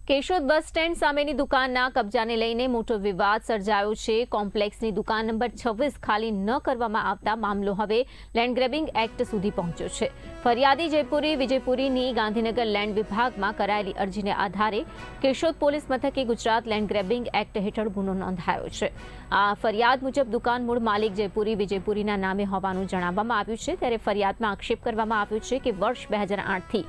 Keshod bus stand સામેની દુકાનના કબજાને લઈને મોટો વિવાદ સર્જાયો છે। કોમ્પ્લેક્સની દુકાન નંબર 26 ખાલી ન કરવામાં આવતા મામલો હવે લેન્ડ ગ્રેબિંગ એક્ટ સુધી પહોંચ્યો છે। ફરિયાદી જયપુરી વિજયપુરીની ગાંધીનગર લેન્ડ વિભાગમાં કરાયેલી અરજીને આધારે કેશોદ પોલીસ મથકે ગુજરાત લેન્ડ ગ્રેબિંગ એક્ટ હેઠળ ગુનો નોંધાયો છે। આ ફરિયાદ મુજબ દુકાન મૂળ માલિક જયપુરી વિજયપુરીના નામે હોવાનું જણાવવામાં આવ્યું છે। ત્યારે ફરિયાદમાં આક્ષેપ કરવામાં આવ્યો છે કે વર્ષ 2008થી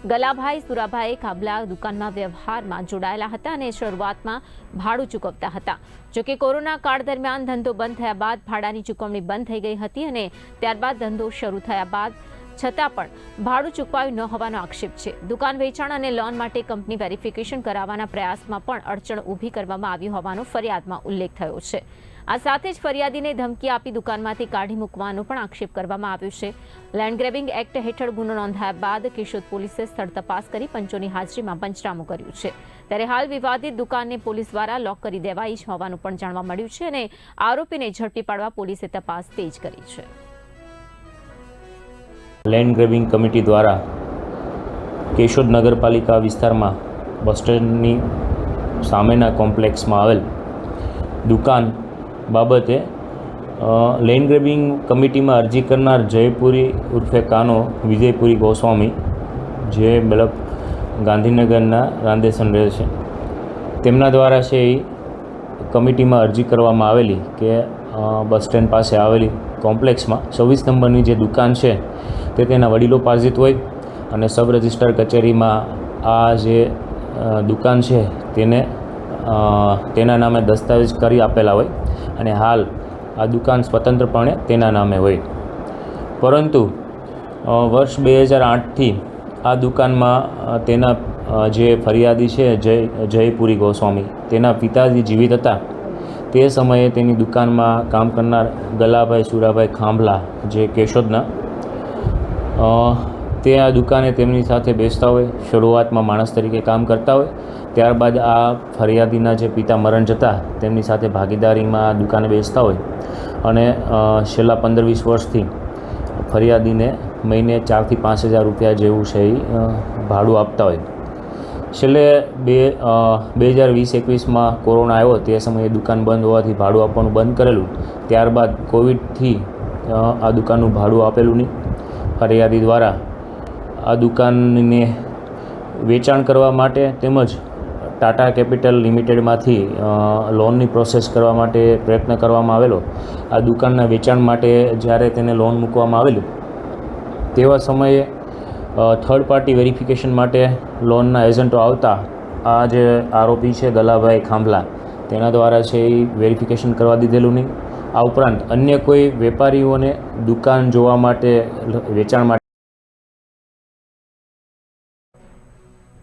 ગલાભાઈ સુરાભાઈ ખાબલા દુકાનમાં વ્યવહારમાં જોડાયેલા હતા અને શરૂઆતમાં ભાડું ચૂકવતા હતા। જોકે કોરોના કાળ દરમિયાન ધંધો બંધ થયા બાદ ભાડાની ચૂકવણી બંધ થઈ ગઈ હતી અને ત્યારબાદ ધંધો શરૂ થયા બાદ છતાં પણ ભાડું ચૂકવાયું ન હોવાનો આક્ષેપ છે। દુકાન વેચાણ અને લોન માટે કંપની વેરિફિકેશન કરાવવાના પ્રયાસમાં પણ અડચણ ઊભી કરવામાં આવી હોવાનો ફરિયાદમાં ઉલ્લેખ થયો છે। આ સાથે જ ફરિયાદીને ધમકી આપી દુકાનમાંથી કાઢી મૂકવાનો પણ આક્ષેપ કરવામાં આવ્યો છે। લેન્ડ ગ્રેબિંગ એક્ટ હેઠળ ગુનો નોંધાયા બાદ કેશોદ પોલીસે સ્થળ તપાસ કરી પંચોની હાજરીમાં પંચનામું કર્યું છે। ત્યારે હાલ વિવાદિત દુકાનને પોલીસ દ્વારા લોક કરી દેવાઈ હોવાનું પણ જાણવા મળ્યું છે અને આરોપીને ઝડપી પાડવા પોલીસે તપાસ તેજ કરી છે। લેન્ડ ગ્રેબિંગ કમિટી દ્વારા કેશોદ નગરપાલિકા વિસ્તારમાં બસ સ્ટેન્ડની સામેના કોમ્પ્લેક્સમાં આવેલ દુકાન બાબતે લેન્ડ ગ્રેબિંગ કમિટીમાં અરજી કરનાર જયપુરી ઉર્ફે કાનો વિજયપુરી ગોસ્વામી જે મતલબ ગાંધીનગરના રાંદેસન રહે છે તેમના દ્વારા છે એ કમિટીમાં અરજી કરવામાં આવેલી કે બસ સ્ટેન્ડ પાસે આવેલી કોમ્પ્લેક્સમાં 26 નંબરની જે દુકાન છે તે તેના વડીલોપાર્જિત હોય અને સબ રજિસ્ટ્રાર કચેરીમાં આ જે દુકાન છે તેને તેના નામે દસ્તાવેજ કરી આપેલા હોય અને હાલ આ દુકાન સ્વતંત્રપણે તેના નામે હોય, પરંતુ વર્ષ 2008થી આ દુકાનમાં તેના જે ફરિયાદી છે જયપુરી ગોસ્વામી તેના પિતાજી જીવિત હતા તે સમયે તેની દુકાનમાં કામ કરનાર ગલાભાઈ સુરાભાઈ ખાંભલા જે કેશોદના તે આ દુકાને તેમની સાથે બેસતા હોય, શરૂઆતમાં માણસ તરીકે કામ કરતા હોય, ત્યારબાદ આ ફરિયાદીના જે પિતા મરણ જતા તેમની સાથે ભાગીદારીમાં આ દુકાને બેસતા હોય અને છેલ્લા 15-20 વર્ષથી ફરિયાદીને મહિને 4,000 થી 5,000 રૂપિયા જેવું છે એ ભાડું આપતા હોય। છેલ્લે 2020-21માં કોરોના આવ્યો તે સમયે દુકાન બંધ હોવાથી ભાડું આપવાનું બંધ કરેલું, ત્યારબાદ કોવિડથી આ દુકાનનું ભાડું આપેલું નહીં। ફરિયાદી દ્વારા આ દુકાનને વેચાણ કરવા માટે તેમજ ટાટા કેપિટલ લિમિટેડમાંથી લોનની પ્રોસેસ કરવા માટે પ્રયત્ન કરવામાં આવેલો। આ દુકાનના વેચાણ માટે જ્યારે તેને લોન મૂકવામાં આવેલું તેવા સમયે થર્ડ પાર્ટી વેરિફિકેશન માટે લોનના એજન્ટો આવતા આ જે આરોપી છે ગલાભાઈ ખાંભલા તેના દ્વારા છે એ વેરિફિકેશન કરવા દીધેલું નહીં। આ ઉપરાંત અન્ય કોઈ વેપારીઓને દુકાન જોવા માટે વેચાણ માટે